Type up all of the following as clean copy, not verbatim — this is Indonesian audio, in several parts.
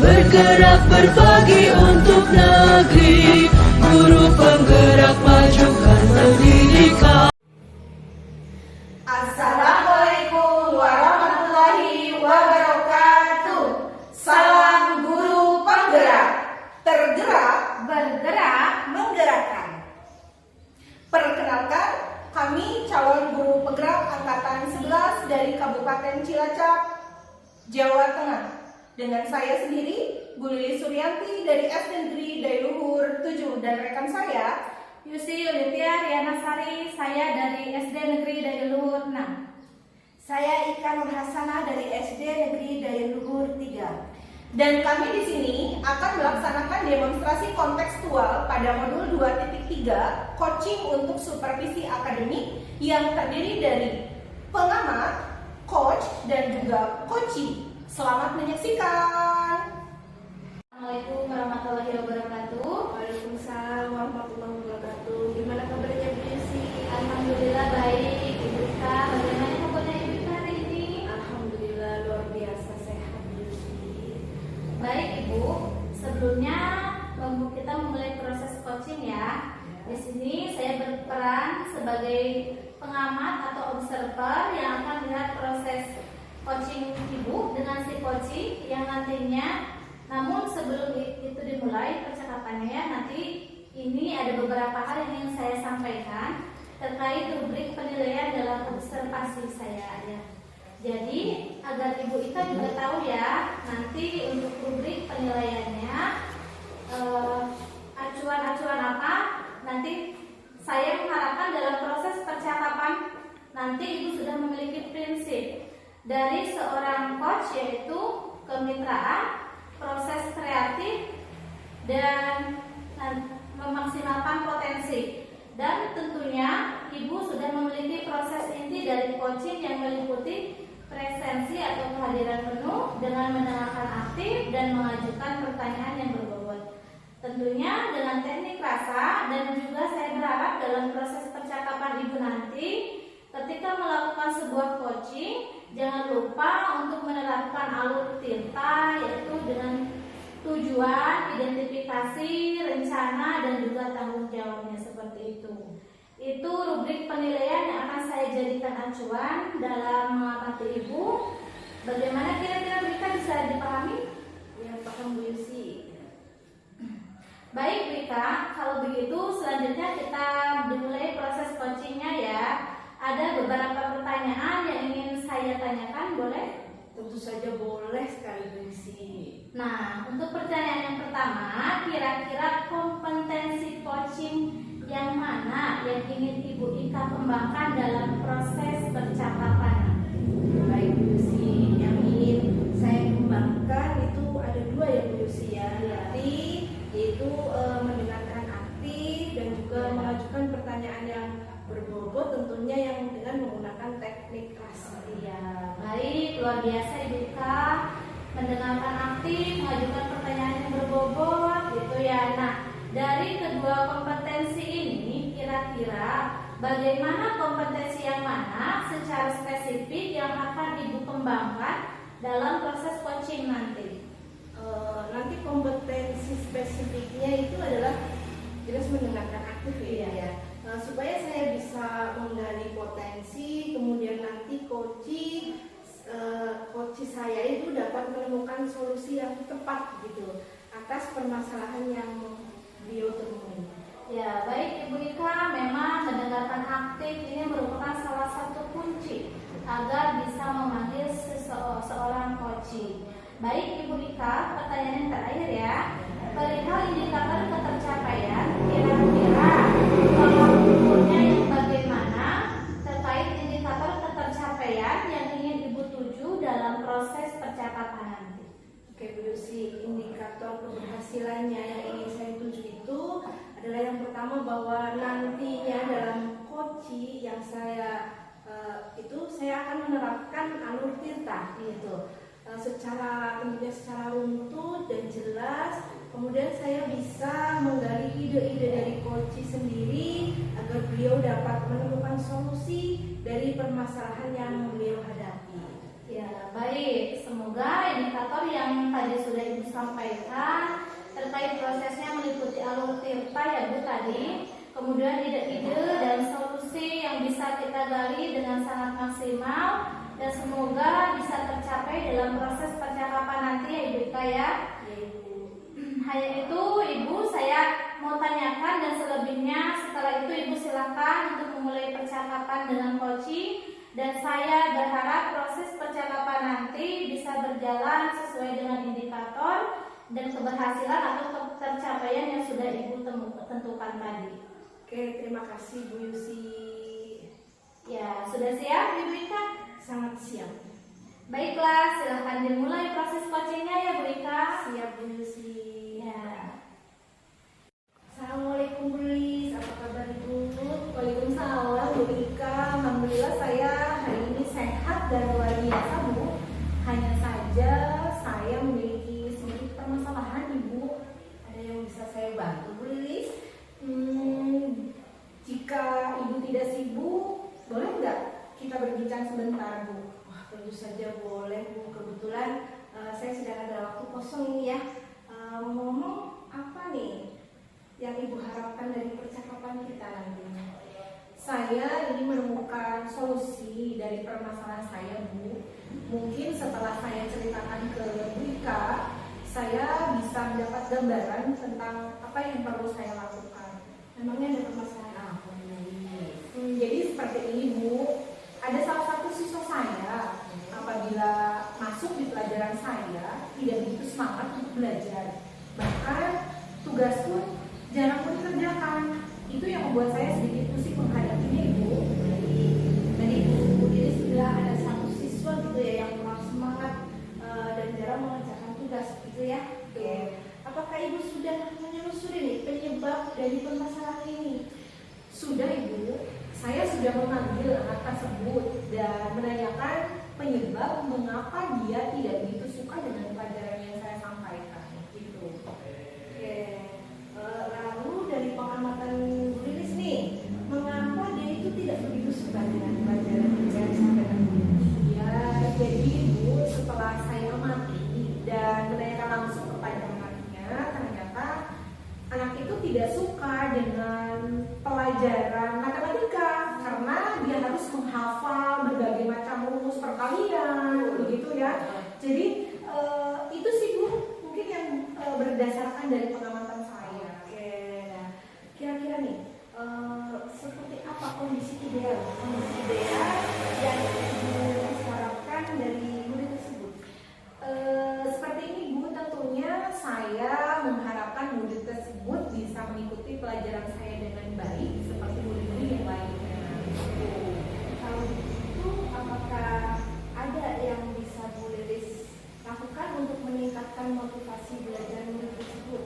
bergerak berbagi untuk negeri, guru penggerak majukan pendidikan. Assalamualaikum warahmatullahi wabarakatuh. Salam guru penggerak, tergerak, bergerak, menggerakkan. Perkenalkan, kami calon guru penggerak angkatan 11 dari Kabupaten Cilacap, Jawa Tengah. Dengan saya sendiri, Bu Lili Suryanti dari SD Negeri Dailuhur 7 dan rekan saya Yusi Yulitia Rianasari, saya dari SD Negeri Dailuhur 6. Saya Ika Nurhasanah dari SD Negeri Dailuhur 3. Dan kami di sini akan melaksanakan demonstrasi kontekstual pada modul 2.3 coaching untuk supervisi akademik yang terdiri dari pengamat, coach, dan juga coachee. Selamat menyaksikan. Assalamualaikum warahmatullahi wabarakatuh. Waalaikumsalam warahmatullahi wabarakatuh. Gimana kabarnya Bu Yusi? Alhamdulillah baik. Ibu Ika, bagaimana kabarnya Ibu Ika hari ini? Alhamdulillah luar biasa sehat Bu Yusi. Baik Ibu, sebelumnya kita memulai proses coaching ya. Di sini saya berperan sebagai pengamat atau observer yang akan melihat proses coaching Ibu dengan si coaching yang nantinya. Namun sebelum itu dimulai percakapannya, nanti ini ada beberapa hal yang ingin saya sampaikan terkait rubrik penilaian dalam observasi saya ya. Jadi agar Ibu Ika juga tahu ya, nanti untuk rubrik penilaiannya acuan-acuan apa, nanti saya mengharapkan dalam proses percakapan nanti Ibu sudah memiliki prinsip dari seorang coach, yaitu kemitraan, proses kreatif, dan memaksimalkan potensi. Dan tentunya Ibu sudah memiliki proses inti dari coaching yang meliputi presensi atau kehadiran penuh dengan mendengarkan aktif dan mengajukan pertanyaan yang berbobot. Tentunya dengan teknik rasa, dan juga saya berharap dalam proses percakapan Ibu nanti ketika melakukan sebuah coaching, jangan lupa untuk menerapkan alur tirta, yaitu dengan tujuan, identifikasi, rencana, dan juga tanggung jawabnya seperti itu. Itu rubrik penilaian yang akan saya jadikan acuan dalam mengamati Ibu. Bagaimana kira-kira mereka bisa dipahami? Ya, paham Bu Yusi. Baik Rika, kalau begitu selanjutnya kita dimulai proses coachingnya ya. Ada beberapa pertanyaan yang ingin saya tanyakan, boleh? Tentu saja boleh sekali Bu Yusi. Nah, untuk pertanyaan yang pertama, kira-kira kompetensi coaching yang mana yang ingin Ibu Ika kembangkan dalam proses percakapan? Baik Bu Yusi, yang ingin saya kembangkan itu ada dua ya Bu Yusi ya, yaitu mendengarkan aktif dan juga mengajukan pertanyaan yang berbobot, tentunya yang dengan menggunakan teknik rasa. Ya, baik, luar biasa Ibu Ika, mendengarkan aktif, mengajukan pertanyaan yang berbobot gitu ya. Nah, dari kedua kompetensi ini kira-kira bagaimana kompetensi yang mana secara spesifik yang akan Ibu kembangkan dalam proses coaching nanti? Nanti kompetensi spesifiknya itu adalah jelas mendengarkan aktif ya. Supaya saya bisa menggali potensi, kemudian nanti coaching saya itu dapat menemukan solusi yang tepat gitu atas permasalahan yang beliau temui. Ya, baik Ibu Ika, memang mendengarkan aktif ini merupakan salah satu kunci agar bisa memanggil seorang coaching. Baik Ibu Ika, pertanyaan yang terakhir ya. Perihal indikator ketercapaian, kira-kira tolak ukurnya yang bagaimana terkait indikator ketercapaian yang ingin Ibu tuju dalam proses percakapan nanti? Oke Bu Yusi, indikator keberhasilannya yang ingin saya tuju itu adalah yang pertama bahwa nantinya dalam coaching yang saya akan menerapkan alur tirta gitu. Tentunya secara runtut dan jelas. Kemudian saya bisa menggali ide-ide dari coach sendiri agar beliau dapat menemukan solusi dari permasalahan yang beliau hadapi. Ya, baik. Semoga indikator yang tadi sudah Ibu sampaikan terkait prosesnya meliputi alur tirta ya Bu tadi, kemudian ide-ide dan solusi yang bisa kita gali dengan sangat maksimal, dan semoga bisa tercapai dalam proses percakapan nanti ya Ibu Ika ya. Hanya itu Ibu saya mau tanyakan, dan selebihnya setelah itu Ibu silakan untuk memulai percakapan dengan Koci. Dan saya berharap proses percakapan nanti bisa berjalan sesuai dengan indikator dan keberhasilan atau tercapaian yang sudah Ibu tentukan tadi. Oke, terima kasih Bu Yusi. Ya, sudah siap Ibu Ika? Sangat siap. Baiklah, silahkan dimulai proses coachingnya ya Bu Ika. Siap Bu Yusi. Ya. Assalamualaikum Bu Lis, apa kabar Ibu? Waalaikumsalam Bu Ika, alhamdulillah saya hari ini sehat dan luar biasa Bu. Hanya saja saya memiliki sedikit permasalahan Ibu. Ada yang bisa saya bantu Bu Lis? Jika Ibu tidak sibuk, boleh nggak kita berbincang sebentar Bu? Wah, tentu saja boleh Bu. Kebetulan saya sedang ada waktu kosong nih ya. Ngomong apa nih yang Ibu harapkan dari percakapan kita nanti? Saya ini menemukan solusi dari permasalahan saya Bu. Mungkin setelah saya ceritakan ke Bu Ika, saya bisa mendapat gambaran tentang apa yang perlu saya lakukan. Memangnya ada permasalahan apa nih? Jadi seperti ini Bu, ada salah satu siswa saya apabila masuk di pelajaran saya tidak begitu semangat untuk belajar. Bahkan tugas pun jarang pun dikerjakan. Itu yang membuat saya sedikit pusing menghadapinya Ibu. Tadi Bu Lilis bilang ada satu siswa gitu ya yang kurang semangat dan jarang mengerjakan tugas gitu ya. Oke. Apakah Ibu sudah menelusuri nih penyebab dari permasalahan ini? Sudah Ibu, saya sudah memanggil anak tersebut dan menanyakan penyebab mengapa dia tidak begitu suka dengan pelajaran yang saya sampaikan. Gitu. Oke. Lalu dari pengamatan Bu Lilis nih, mengapa dia itu tidak begitu suka dengan pelajaran yang saya sampaikan Bu Lilis? Ya, jadi Bu, setelah saya amati dan menanyakan langsung kepada anaknya, ternyata anak itu tidak suka dengan pelajaran matematika karena dia harus menghafal berbagai macam rumus perkalian, begitu ya. Jadi itu sih Bu, mungkin yang berdasarkan dari pengamatan saya. Oke. Nah, kira-kira nih seperti apa kondisi ideal yang Ibu harapkan dari murid tersebut? Seperti ini Bu, tentunya saya mengharapkan murid tersebut bisa mengikuti pelajaran saya dengan baik seperti murid-murid yang lainnya. Kalau begitu, apakah ada yang bisa Bu Lilis lakukan untuk meningkatkan motivasi belajar murid tersebut?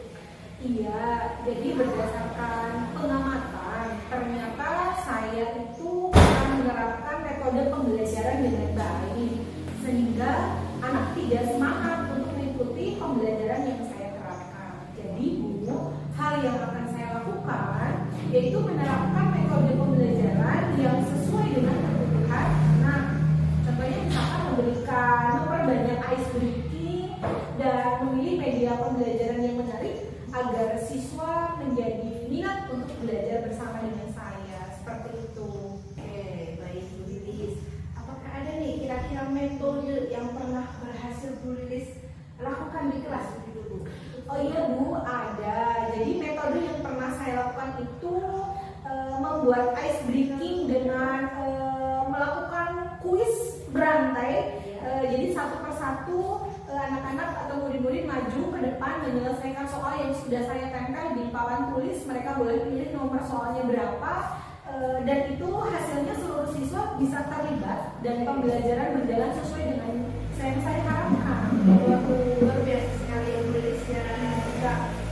Iya, jadi berdasarkan pengamatan, ternyata saya itu akan menerapkan metode pembelajaran dengan baik sehingga anak tidak semangat untuk mengikuti pembelajaran yang saya terapkan. Jadi Bu, hal yang akan saya lakukan yaitu menerapkan metode pembelajaran yang sesuai dengan kebutuhan anak. Contohnya misalkan memperbanyak ice breaking dan memilih media pembelajaran yang menarik agar siswa menjadi minat untuk belajar bersama dengan saya. Seperti itu. Oke, baik Bu Lilis. Apakah ada nih kira-kira metode yang pernah berhasil Bu Lilis lakukan di kelas begitu Bu? Oh iya Bu, ada. Jadi metode yang pernah saya lakukan itu membuat ice breaking dengan melakukan kuis berantai. Jadi satu persatu anak-anak atau murid-murid maju ke depan menyelesaikan soal yang sudah saya tempel di papan tulis. Mereka boleh pilih nomor soalnya berapa, dan itu hasilnya seluruh siswa bisa terlibat dan pembelajaran berjalan sesuai dengan yang saya harapkan. Luar biasa sekali yang Bu Lilis ya.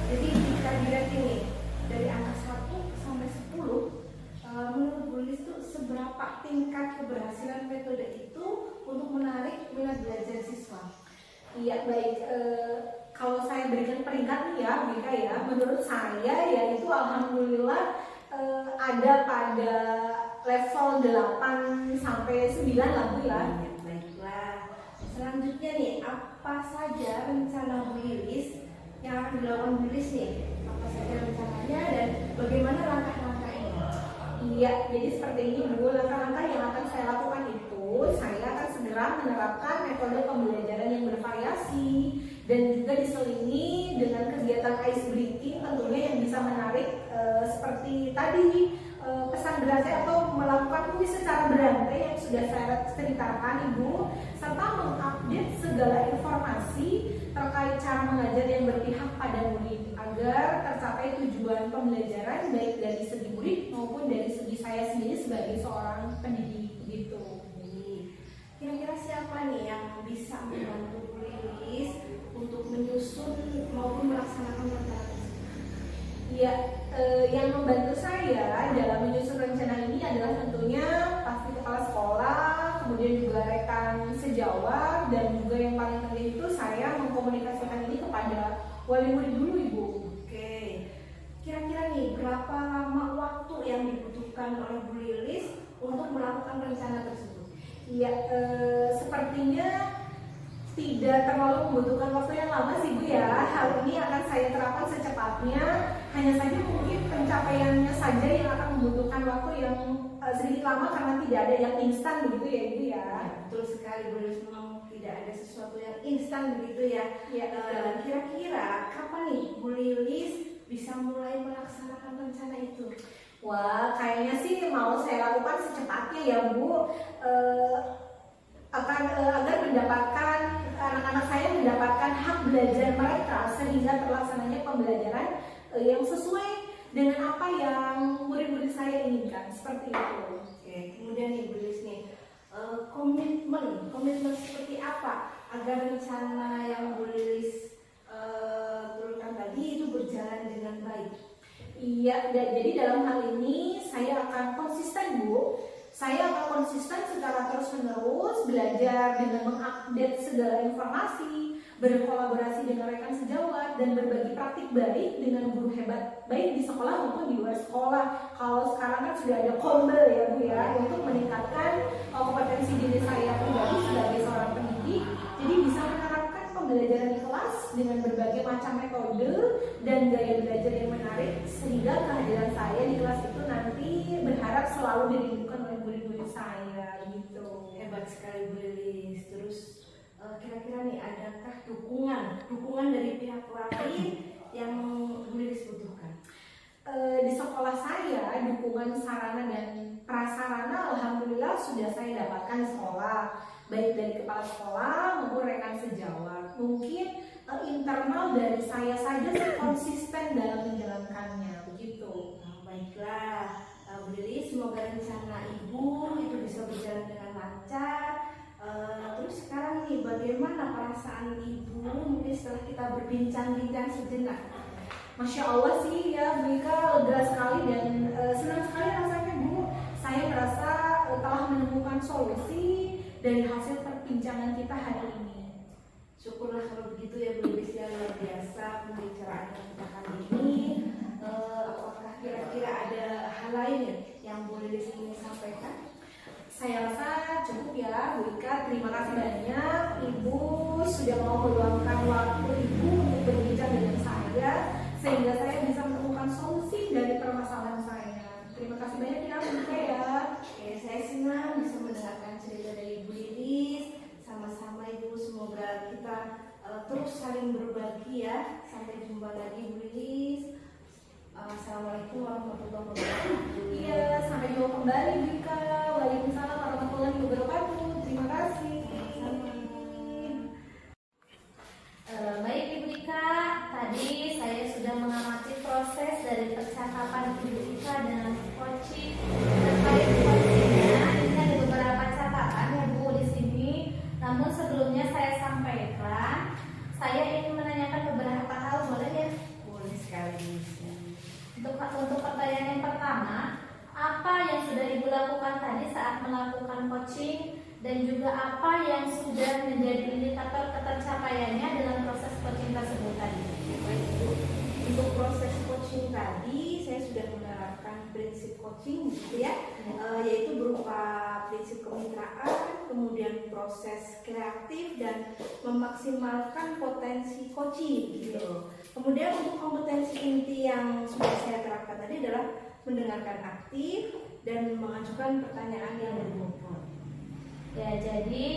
Jadi kita lihat ini dari angka 1 sampai 10, menurut Bu Lilis itu seberapa tingkat keberhasilan metode itu untuk menarik minat belajar siswa? Iya baik, kalau saya berikan peringkat nih ya Bika ya, menurut saya yaitu alhamdulillah ada pada level 8 sampai 9 lah Bu ya. Baiklah, Selanjutnya nih, apa saja rencana Bu Lilis yang akan dilakukan Bu Lilis nih? Apa saja rencananya dan bagaimana langkah-langkahnya? Iya, jadi seperti ini Bu, langkah-langkah yang akan saya lakukan itu, saya akan segera menerapkan metode pembelajaran yang bervariasi dan juga diselingi dengan kegiatan ice breaking tentunya yang bisa menarik seperti tadi pesan berantai atau melakukan kuis secara berantai yang sudah saya ceritakan Ibu, serta mengupdate segala informasi terkait cara mengajar yang berpihak pada murid agar tercapai tujuan pembelajaran baik dari segi murid maupun dari segi saya sendiri sebagai seorang pendidik gitu. Kira-kira siapa nih yang bisa membantu Bu Lilis untuk menyusun maupun melaksanakan rencana tersebut? Ya, yang membantu saya dalam menyusun rencana ini adalah tentunya pasti kepala sekolah, kemudian juga rekan sejawat, dan juga yang paling penting itu saya mengkomunikasikan ini kepada wali murid dulu Ibu. Oke, kira-kira nih berapa lama waktu yang dibutuhkan oleh Bu Lilis untuk melakukan rencana tersebut? Ya, sepertinya tidak terlalu membutuhkan waktu yang lama sih Bu ya. Hal ini akan saya terapkan secepatnya. Hanya saja mungkin pencapaiannya saja yang akan membutuhkan waktu yang sedikit lama karena tidak ada yang instan begitu ya Ibu ya. Betul sekali, Bu Lilis, memang tidak ada sesuatu yang instan begitu ya. Kira-kira kapan nih Bu Lilis bisa mulai melaksanakan rencana itu? Wah, kayaknya sih mau saya lakukan secepatnya ya Bu. Agar mendapatkan anak-anak saya mendapatkan hak belajar mereka sehingga terlaksananya pembelajaran yang sesuai dengan apa yang murid-murid saya inginkan, seperti itu. Oke, kemudian nih Bu Lilis nih, komitmen seperti apa agar rencana yang Bu Lilis turunkan tadi itu berjalan dengan baik? Iya, jadi dalam hal ini saya akan konsisten Bu. Saya akan konsisten secara terus-menerus belajar dengan mengupdate segala informasi, berkolaborasi dengan rekan sejawat, dan berbagi praktik baik dengan guru hebat baik di sekolah maupun di luar sekolah. Kalau sekarang kan sudah ada Kombel ya Bu ya, untuk meningkatkan kompetensi diri saya pribadi sebagai seorang pendidik. Jadi bisa menerapkan pembelajaran di kelas dengan berbagai macam metode dan gaya belajar yang menarik sehingga kehadiran saya di kelas itu nanti berharap selalu dirindukan oleh murid-murid saya gitu. Hebat sekali Bu Lilis. Terus kira-kira nih adakah dukungan dari pihak lain yang Bu Lilis butuhkan? Di sekolah saya dukungan sarana dan prasarana alhamdulillah sudah saya dapatkan di sekolah, baik dari kepala sekolah maupun rekan sejawat. Mungkin internal dari saya saja konsisten dalam menjalankannya begitu. Baiklah Bu Lilis, semoga rencana Ibu itu bisa berjalan dengan lancar. Terus sekarang nih, bagaimana perasaan Ibu mungkin setelah kita berbincang-bincang sejenak? Masya Allah sih ya Bu Ika, lega sekali dan senang sekali rasanya Bu. Saya merasa telah menemukan solusi dari hasil perbincangan kita hari ini. Syukurlah kalau begitu ya Bu Lilis, ya luar biasa pembicaraan kita kali ini. Apakah kira-kira ada hal lain yang Bu Lilis ingin sampaikan? Saya rasa cukup ya Bu Ika, terima kasih banyak Ibu sudah mau meluangkan waktu Ibu untuk berbincang dengan saya sehingga saya bisa menemukan solusi dari permasalahan saya. Terima kasih banyak ya Bu Ika ya. Oke, saya senang bisa mendengarkan cerita dari Bu Lilis. Sama-sama Ibu, semoga kita terus saling berbagi ya. Sampai jumpa lagi Bu Lilis. Assalamualaikum warahmatullahi wabarakatuh. Iya, sampai jumpa kembali Bu Ika. Waalaikumsalam warahmatullahi wabarakatuh. Terima kasih. Baik Ibu Ika, tadi saya sudah mengamati proses dari percakapan Ibu Ika dengan coaching terkait coachingnya. Ini ada beberapa catatan ya Bu di sini. Namun sebelumnya saya sampaikan, saya ingin menanyakan beberapa hal, boleh ya? Boleh sekali. Untuk pertanyaan yang pertama, apa yang sudah Ibu lakukan tadi saat melakukan coaching dan juga apa yang sudah menjadi indikator ketercapaiannya dalam proses coaching tersebut tadi? Baik Bu, untuk proses coaching tadi saya sudah menerapkan prinsip coaching gitu ya, yaitu berupa prinsip kemitraan, kemudian proses kreatif dan memaksimalkan potensi coaching gitu. Kemudian untuk kompetensi inti yang sudah saya terapkan tadi adalah mendengarkan aktif dan mengajukan pertanyaan yang berbobot. Ya, jadi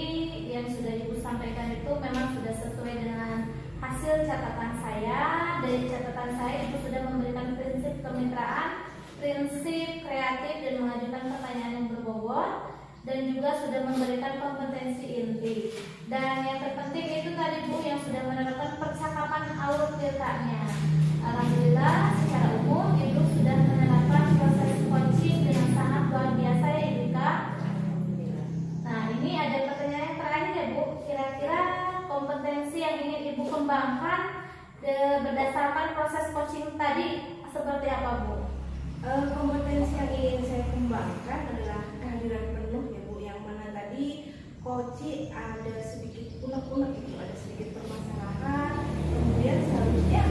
yang sudah Ibu sampaikan itu memang sudah sesuai dengan hasil catatan saya. Dari catatan saya, Ibu sudah memberikan prinsip kemitraan, prinsip kreatif dan mengajukan pertanyaan yang berbobot, dan juga sudah memberikan kompetensi inti. Dan yang terpenting itu tadi Bu yang sudah menerapkan percakapan alur tirtanya. Alhamdulillah secara umum Ibu sudah menerapkan proses coaching dengan sangat luar biasa ya Ibu Kak. Nah ini ada pertanyaan yang terakhir ya Bu. Kira-kira kompetensi yang ingin Ibu kembangkan berdasarkan proses coaching tadi seperti apa Bu? Kompetensi yang ingin saya kembangkan adalah kehadiran penuh ya Bu, yang mana tadi coaching ada sedikit unek-unek itu, ada sedikit permasalahan, kemudian seharusnya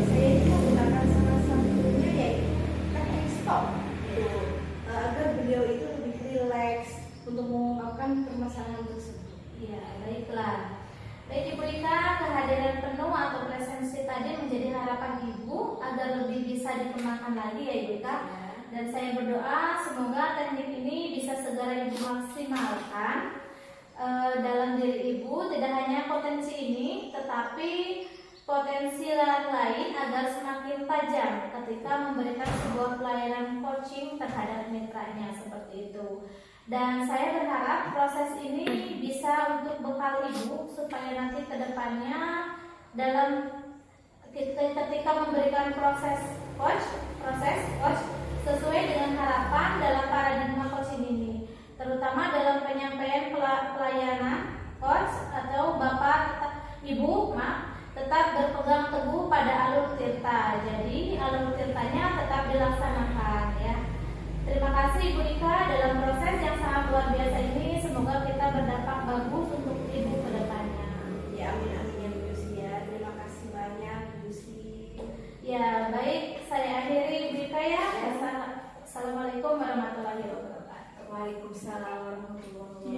saya ini menggunakan salah satunya yaitu teknik stop gitu, agar beliau itu lebih rileks untuk mengungkapkan permasalahan tersebut. Ya, baiklah. Baik Ibu Ika, kehadiran penuh atau presensi tadi menjadi harapan Ibu agar lebih bisa dikembangkan lagi ya Ibu Ika. Dan saya berdoa semoga teknik ini bisa segera Ibu maksimalkan dalam diri Ibu. Tidak hanya potensi ini, tetapi potensi lain agar semakin tajam ketika memberikan sebuah pelayanan coaching terhadap mitranya seperti itu. Dan saya berharap proses ini bisa untuk bekal Ibu supaya nanti ke depannya dalam ketika memberikan proses coach sesuai dengan harapan dalam paradigma coaching ini, terutama dalam penyampaian pelayanan coach atau Bapak Ibu tetap berpegang teguh pada alur tirta. Jadi alur tirtanya tetap dilaksanakan ya. Terima kasih Ibu Ika dalam proses yang sangat luar biasa ini. Semoga kita berdampak bagus untuk Ibu ke depannya. Ya amin amin ya Bu Yusi ya. Terima kasih banyak Bu Yusi. Ya baik, saya akhiri Ibu Ika ya. Assalamualaikum warahmatullahi wabarakatuh. Waalaikumsalam warahmatullahi wabarakatuh.